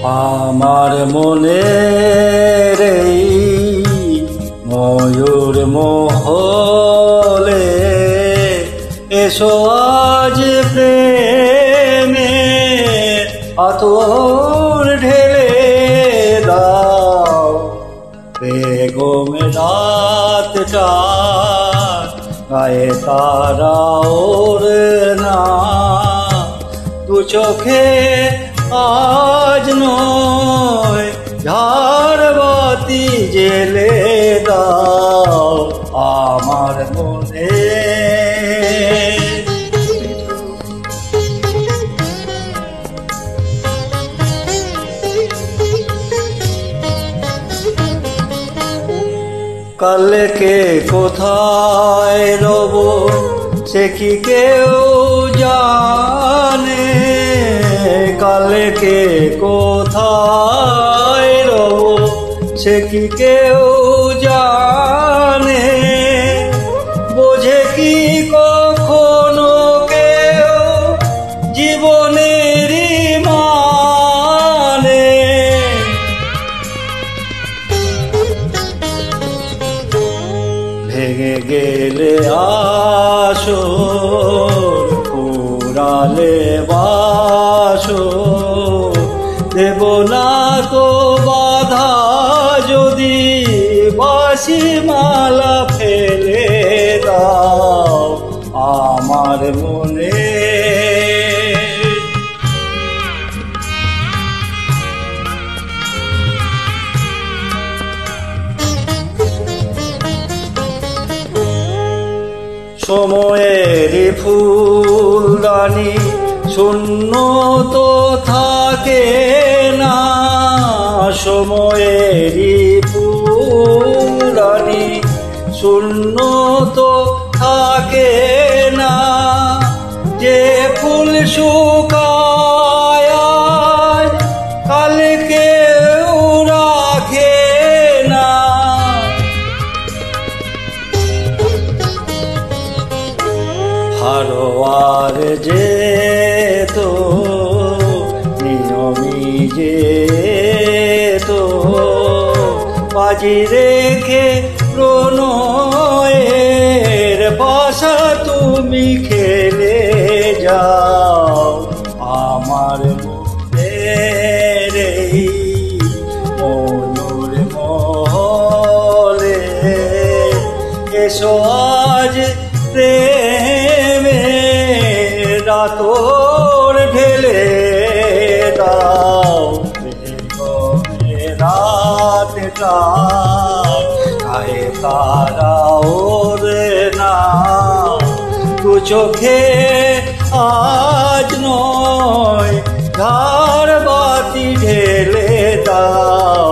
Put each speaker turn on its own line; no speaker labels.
আমার মনের এই ময়ূর মহলে এসো আজ প্রেমে আতর ঢেলে দাও। বেগমে রাতটা গায়ে তারা ওর না, দু চোখে আজ নয় ঝাড়বাতি জেলে দাও আমার মনে। কালকে কোথায় রব সে কি কেউ জানে, কালকে কোথায় রব সে কি কেউ জানে। বোঝে কি কখনো কেউ জীবনেরই মানে, ভেঙে গেলে আসর পুরালে বাসর, দেব না তো বাধা যদি বাঁশি মালা ফেলে দাও আমার মনে। সময়েরই ফুলদানি শূন্য তো থাকে না, সময়েরই ফুলদানি শূন্য তো থাকে না। যে ফুল শুকায় কালকে রাখে না, হারোয়ার যে তো নিয়মি যে তো বাজি রেখে প্রণয়ের বাসা তুমি খেলে যাও আমার মনের এই ময়ূর মহলে এসো আজ প্রেমে আতর ঢেলে দাও। বেগমে রাতটা গায়ে তারা ওর না, দু চোখে আজ নয় ঝাড়বাতি ঢেলে দাও।